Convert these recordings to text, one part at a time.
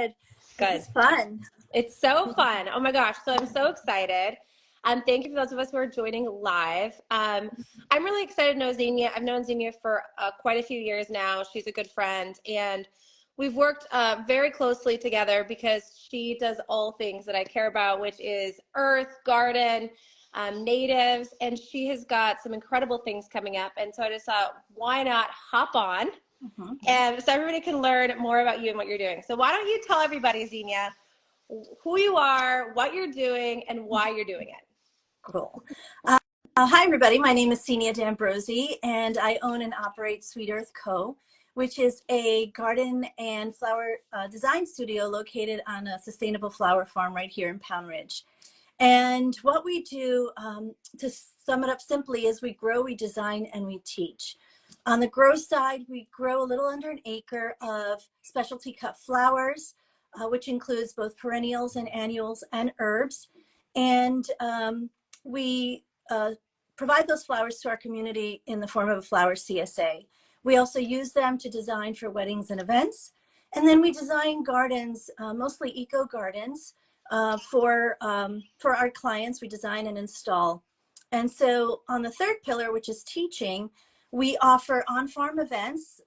good. This Good. is fun. It's so fun. Oh my gosh. So I'm so excited. Thank you for those of us who are joining live. I'm really excited to know Xenia. I've known Xenia for quite a few years now. She's a good friend. And we've worked very closely together because she does all things that I care about, which is earth, garden, natives. And she has got some incredible things coming up. And so I just thought, why not hop on? And so everybody can learn more about you and what you're doing. So why don't you tell everybody, Xenia, who you are, what you're doing, and why you're doing it. Cool. Hi, everybody. My name is Xenia D'Ambrosi, and I own and operate Sweet Earth Co., which is a garden and flower design studio located on a sustainable flower farm right here in Pound Ridge. And what we do, to sum it up simply, is we grow, we design, and we teach. On the grow side, we grow a little under an acre of specialty cut flowers, which includes both perennials and annuals and herbs. And we provide those flowers to our community in the form of a flower CSA. We also use them to design for weddings and events. And then we design gardens, mostly eco gardens, for our clients. We design and install. And so on the third pillar, which is teaching, we offer on-farm events,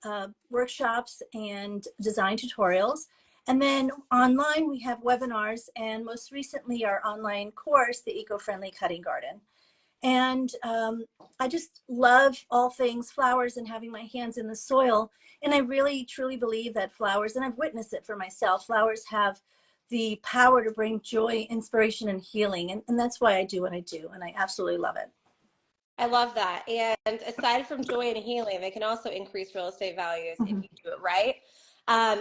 workshops, and design tutorials. And then online, we have webinars, and most recently, our online course, the Eco-Friendly Cutting Garden. And I just love all things flowers and having my hands in the soil. And I really, truly believe that flowers, and I've witnessed it for myself, flowers have the power to bring joy, inspiration, and healing. And that's why I do what I do. And I absolutely love it. I love that. And aside from joy and healing, they can also increase real estate values if you do it right.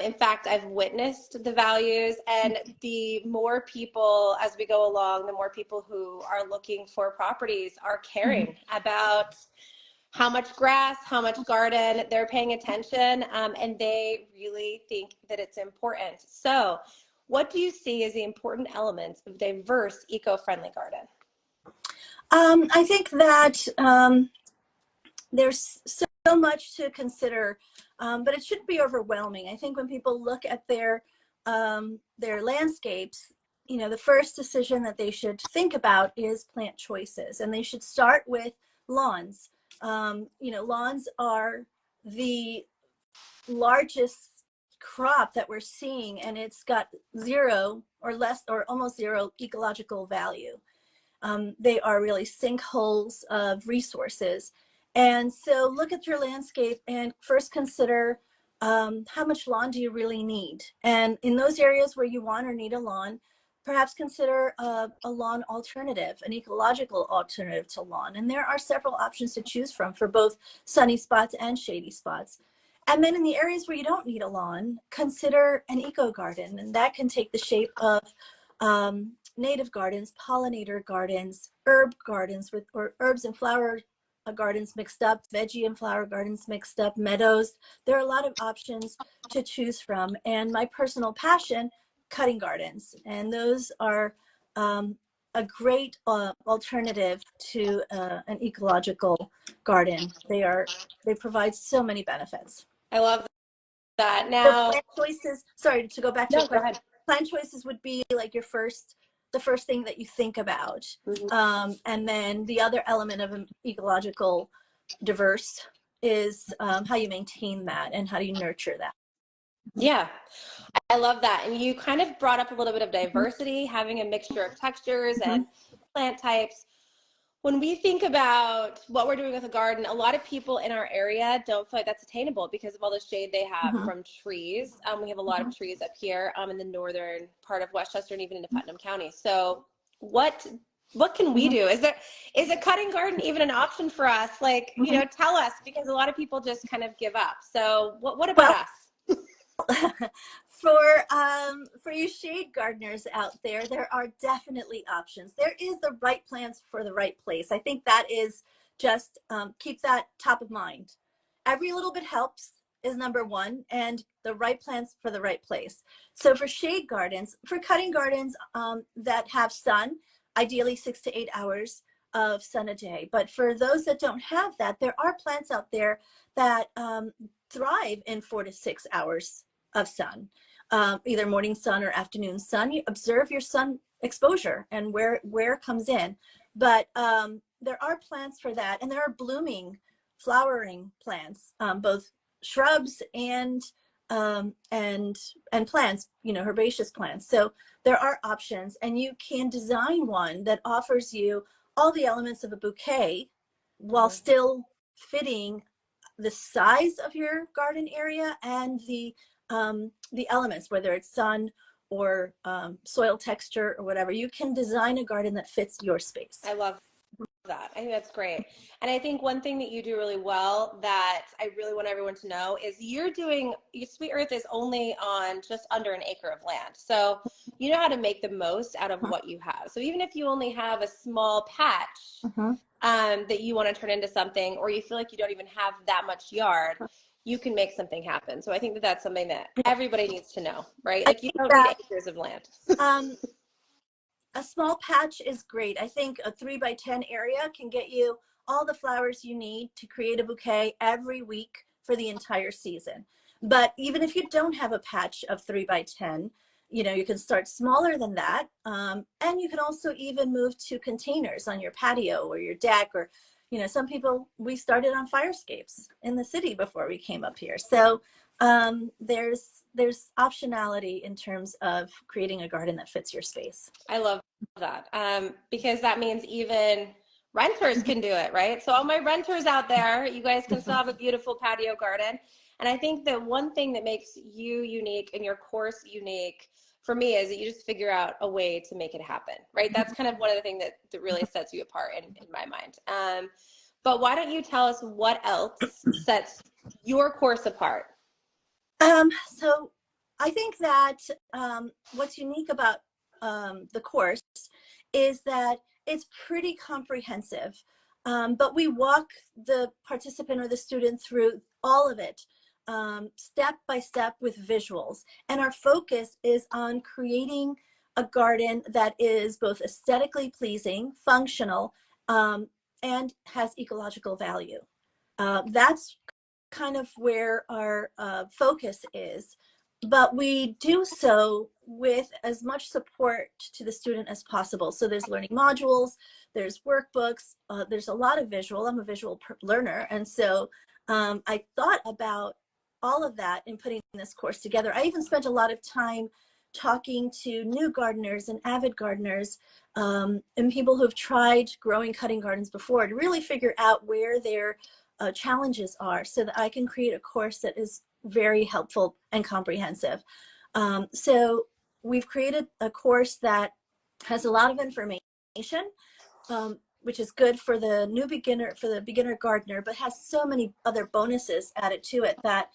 In fact, I've witnessed the values, and the more people as we go along, the more people who are looking for properties are caring about how much grass, how much garden, they're paying attention, and they really think that it's important. So what do you see as the important elements of diverse, eco-friendly garden? I think that there's so much to consider, but it shouldn't be overwhelming. I think when people look at their landscapes, you know, the first decision that they should think about is plant choices, and they should start with lawns. You know, lawns are the largest crop that we're seeing, and it's got zero or less or almost zero ecological value. They are really sinkholes of resources. And so look at your landscape and first consider how much lawn do you really need? And in those areas where you want or need a lawn, perhaps consider a lawn alternative, an ecological alternative to lawn. And there are several options to choose from for both sunny spots and shady spots. And then in the areas where you don't need a lawn, consider an eco garden. And that can take the shape of native gardens, pollinator gardens, herb gardens or herbs and flower gardens mixed up, veggie and flower gardens mixed up, meadows. There are a lot of options to choose from. And my personal passion, cutting gardens. And those are a great alternative to an ecological garden. They provide so many benefits. I love that. Now, plant choices, sorry, to go back to no, go ahead. Plant choices would be like the first thing that you think about. And then the other element of an ecological diverse is how you maintain that and how you nurture that. Yeah, I love that. And you kind of brought up a little bit of diversity, having a mixture of textures and plant types. When we think about what we're doing with a garden, a lot of people in our area don't feel like that's attainable because of all the shade they have from trees. We have a lot of trees up here in the northern part of Westchester and even into Putnam County. So what can we do? Is a cutting garden even an option for us? Like, you know, tell us, because a lot of people just kind of give up. So what about us? For you shade gardeners out there, there are definitely options. There is the right plants for the right place. I think that is just keep that top of mind. Every little bit helps is number one, and the right plants for the right place. So for shade gardens, for cutting gardens that have sun, ideally 6 to 8 hours of sun a day. But for those that don't have that, there are plants out there that thrive in 4 to 6 hours of sun. either morning sun or afternoon sun. You observe your sun exposure and where it comes in. But there are plants for that, and there are blooming, flowering plants, both shrubs and plants, herbaceous plants. So there are options, and you can design one that offers you all the elements of a bouquet while still fitting the size of your garden area and the elements, whether it's sun or soil texture or whatever. You can design a garden that fits your space. I love that. I think that's great. And I think one thing that you do really well that I really want everyone to know is your Sweet Earth is only on just under an acre of land. So you know how to make the most out of what you have. So even if you only have a small patch that you want to turn into something, or you feel like you don't even have that much yard, you can make something happen. So I think that that's something that everybody needs to know, right? Like you don't need acres of land. A small patch is great. I think a 3x10 area can get you all the flowers you need to create a bouquet every week for the entire season. But even if you don't have a patch of 3x10, you can start smaller than that. And you can also even move to containers on your patio or your deck, or, some people, we started on fire escapes in the city before we came up here. So there's optionality in terms of creating a garden that fits your space. I love that, because that means even renters can do it, right? So all my renters out there, you guys can still have a beautiful patio garden. And I think that one thing that makes you unique and your course unique for me is that you just figure out a way to make it happen, right? That's kind of one of the things that really sets you apart in my mind. But why don't you tell us what else sets your course apart? So I think that what's unique about the course is that it's pretty comprehensive, but we walk the participant or the student through all of it step by step with visuals. And our focus is on creating a garden that is both aesthetically pleasing, functional, and has ecological value. That's kind of where our focus is, but we do so with as much support to the student as possible. So there's learning modules, there's workbooks, there's a lot of visual. I'm a visual learner, and so I thought about all of that in putting this course together. I even spent a lot of time talking to new gardeners and avid gardeners and people who've tried growing cutting gardens before to really figure out where their challenges are, so that I can create a course that is very helpful and comprehensive. So we've created a course that has a lot of information, which is good for the beginner gardener, but has so many other bonuses added to it that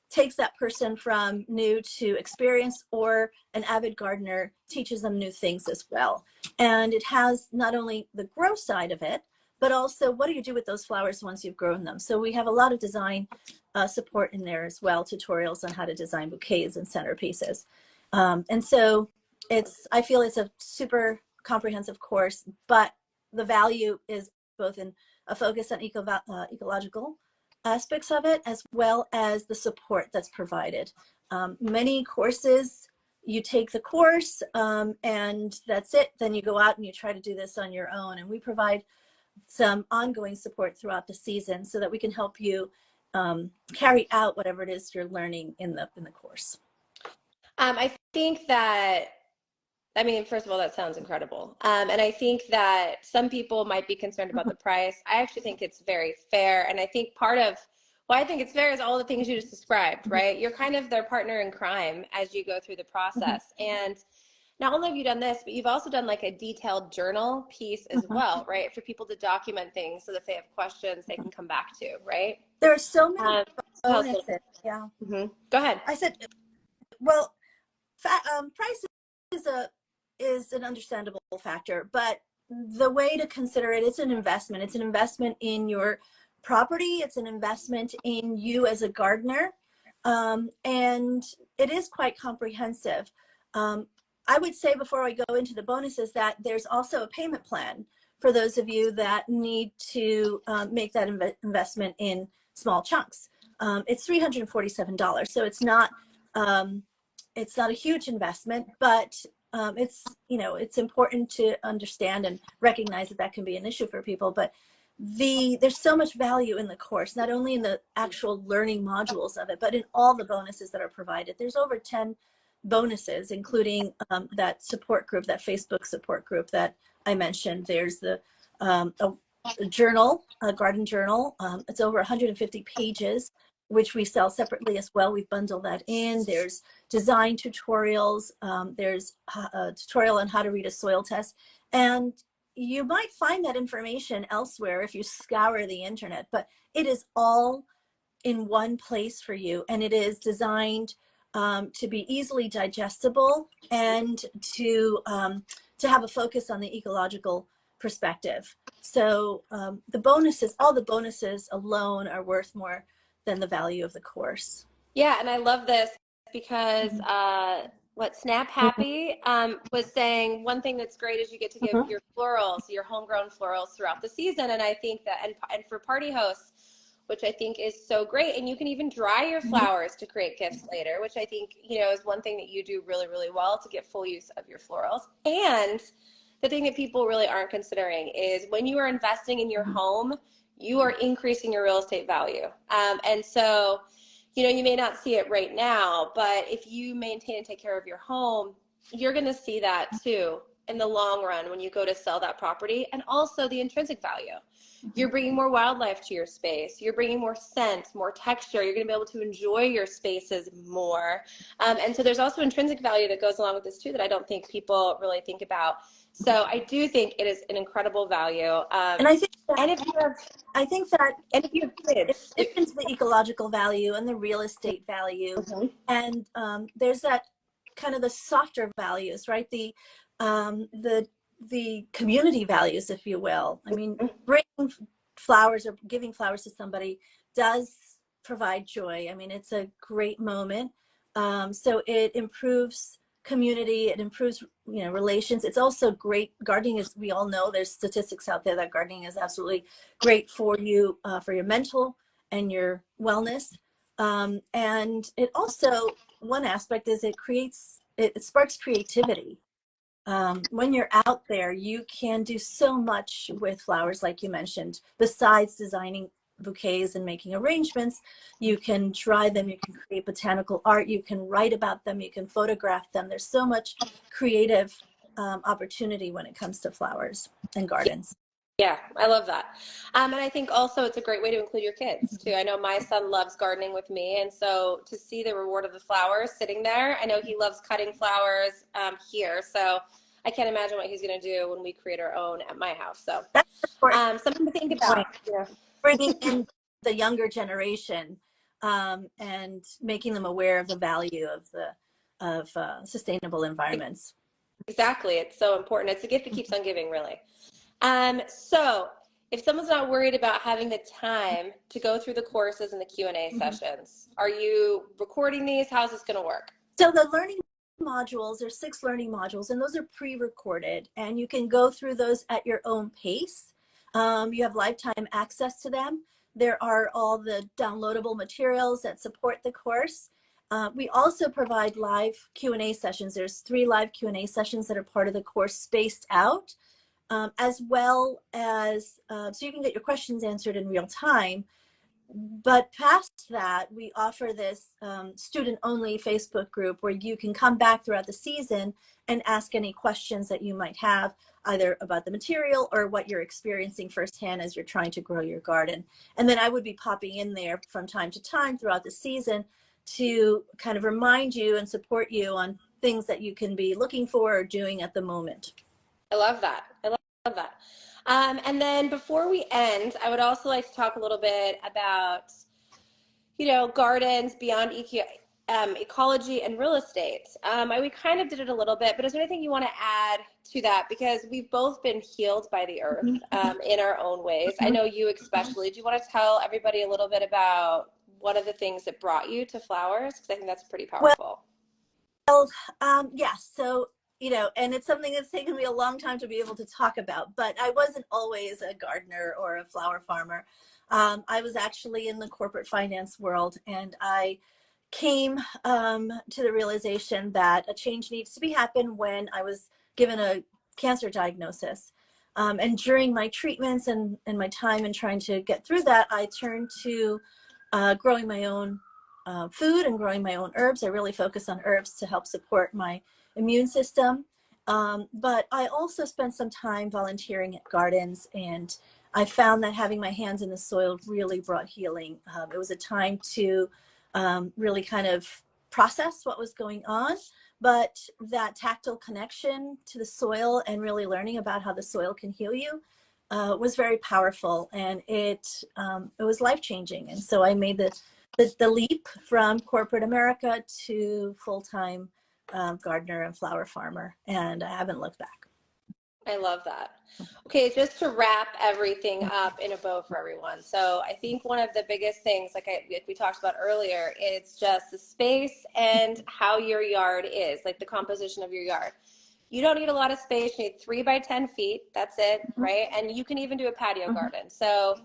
takes that person from new to experienced, or an avid gardener, teaches them new things as well. And it has not only the grow side of it, but also what do you do with those flowers once you've grown them? So we have a lot of design support in there as well, tutorials on how to design bouquets and centerpieces. And so I feel it's a super comprehensive course, but the value is both in a focus on ecological aspects of it, as well as the support that's provided. Many courses, you take the course and that's it. Then you go out and you try to do this on your own. And we provide some ongoing support throughout the season so that we can help you carry out whatever it is you're learning in the course. I think that, first of all, that sounds incredible. And I think that some people might be concerned about the price. I actually think it's very fair. And I think part of why I think it's fair is all the things you just described, right? You're kind of their partner in crime as you go through the process. And not only have you done this, but you've also done like a detailed journal piece as well, right? For people to document things so that if they have questions, they can come back to, right? There are so many bonuses. Yeah. Go ahead. I said, well, price is an understandable factor, but the way to consider it, it's an investment. It's an investment in your property. It's an investment in you as a gardener. And it is quite comprehensive. I would say before I go into the bonuses that there's also a payment plan for those of you that need to make that investment in small chunks. It's $347, so it's not it's not a huge investment, but it's, you know, it's important to understand and recognize that that can be an issue for people. But there's so much value in the course, not only in the actual learning modules of it, but in all the bonuses that are provided. There's over 10 bonuses, including that support group, that Facebook support group that I mentioned. There's the a journal, a garden journal. It's over 150 pages, which we sell separately as well. We've bundled that in. There's design tutorials. There's a tutorial on how to read a soil test. And you might find that information elsewhere if you scour the internet, but it is all in one place for you. And it is designed to be easily digestible and to have a focus on the ecological perspective. So the bonuses, all the bonuses alone are worth more than the value of the course. Yeah, and I love this because Snap Happy was saying one thing that's great is you get to give your florals, your homegrown florals throughout the season. And I think that, and for party hosts, which I think is so great. And you can even dry your flowers to create gifts later, which I think, you know, is one thing that you do really, really well to get full use of your florals. And the thing that people really aren't considering is when you are investing in your home, you are increasing your real estate value. And so, you know, you may not see it right now, but if you maintain and take care of your home, you're going to see that too in the long run when you go to sell that property. And also the intrinsic value. You're bringing more wildlife to your space. You're bringing more scent, more texture. You're going to be able to enjoy your spaces more. And so there's also intrinsic value that goes along with this too that I don't think people really think about. So I do think it is an incredible value. And I think that, and if you have, I think that and if you have kids, in addition to the ecological value and the real estate value, and there's that kind of the softer values, right? The community values, if you will. I mean, bringing flowers or giving flowers to somebody does provide joy. I mean, it's a great moment. So it improves community, it improves, you know, relations. It's also great. Gardening is, we all know there's statistics out there that gardening is absolutely great for you, for your mental and your wellness. And it also, one aspect is it sparks creativity. When you're out there, you can do so much with flowers, like you mentioned, besides designing bouquets and making arrangements. You can dry them, you can create botanical art, you can write about them, you can photograph them. There's so much creative opportunity when it comes to flowers and gardens. Yeah, I love that. And I think also it's a great way to include your kids too. I know my son loves gardening with me. And so to see the reward of the flowers sitting there, I know he loves cutting flowers here. So I can't imagine what he's going to do when we create our own at my house. So something to think about. Yeah. Bringing in the younger generation and making them aware of the value of sustainable environments. Exactly. It's so important. It's a gift that keeps on giving, really. So if someone's not worried about having the time to go through the courses and the Q&A sessions, are you recording these? How's this going to work? So the learning modules, there's 6 learning modules, and those are pre-recorded, and you can go through those at your own pace. You have lifetime access to them. There are all the downloadable materials that support the course. We also provide live Q&A sessions. There's 3 live Q&A sessions that are part of the course spaced out, as well as, so you can get your questions answered in real time. But past that, we offer this student-only Facebook group where you can come back throughout the season and ask any questions that you might have, either about the material or what you're experiencing firsthand as you're trying to grow your garden. And then I would be popping in there from time to time throughout the season to kind of remind you and support you on things that you can be looking for or doing at the moment. I love that. I love that. And then before we end, I would also like to talk a little bit about, you know, gardens beyond ecology and real estate. We kind of did it a little bit, but is there anything you want to add to that? Because we've both been healed by the earth in our own ways. I know you especially. Do you want to tell everybody a little bit about one of the things that brought you to flowers? Because I think that's pretty powerful. Well, yes. So, you know, and it's something that's taken me a long time to be able to talk about, but I wasn't always a gardener or a flower farmer. I was actually in the corporate finance world, and I came to the realization that a change needs to be happen when I was given a cancer diagnosis. And during my treatments and my time in trying to get through that, I turned to growing my own food and growing my own herbs. I really focus on herbs to help support my immune system. But I also spent some time volunteering at gardens, and I found that having my hands in the soil really brought healing. It was a time to really kind of process what was going on, but that tactile connection to the soil and really learning about how the soil can heal you was very powerful, and it was life-changing. And so I made the leap from corporate America to full-time gardener and flower farmer, and I haven't looked back. I love that. Okay, just to wrap everything up in a bow for everyone. So I think one of the biggest things, like we talked about earlier, it's just the space and how your yard is, like the composition of your yard. You don't need a lot of space. You need 3 by 10 feet. That's it, right? And you can even do a patio garden. So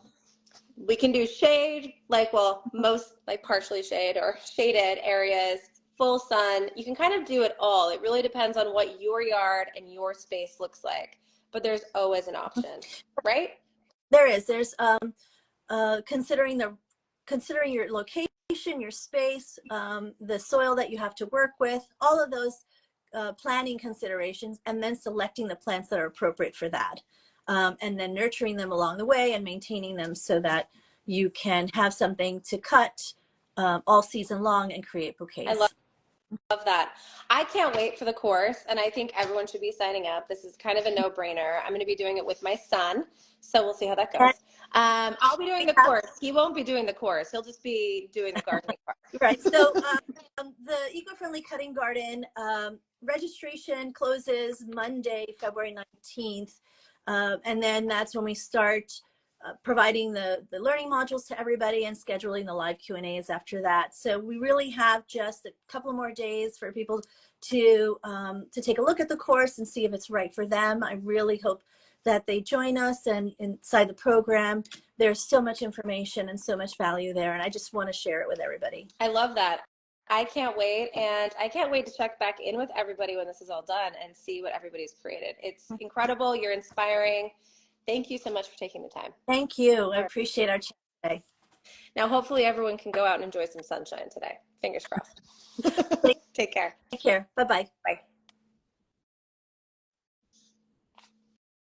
we can do shade, like, well, most like partially shade or shaded areas, full sun. You can kind of do it all. It really depends on what your yard and your space looks like, but there's always an option, right? There's considering your location, your space, the soil that you have to work with, all of those planning considerations, and then selecting the plants that are appropriate for that. And then nurturing them along the way and maintaining them so that you can have something to cut all season long and create bouquets. I love that. I can't wait for the course, and I think everyone should be signing up. This is kind of a no-brainer. I'm going to be doing it with my son, so we'll see how that goes. I'll be doing the course. He won't be doing the course. He'll just be doing the gardening part. Right. So the Eco-Friendly Cutting Garden registration closes Monday, February 19th. And then that's when we start providing the learning modules to everybody and scheduling the live Q&As after that. So we really have just a couple more days for people to take a look at the course and see if it's right for them. I really hope that they join us, and inside the program, there's so much information and so much value there. And I just want to share it with everybody. I love that. I can't wait. And I can't wait to check back in with everybody when this is all done and see what everybody's created. It's incredible. You're inspiring. Thank you so much for taking the time. Thank you. I appreciate our chat today. Now, hopefully everyone can go out and enjoy some sunshine today. Fingers crossed. Take care. Take care. Bye-bye. Bye.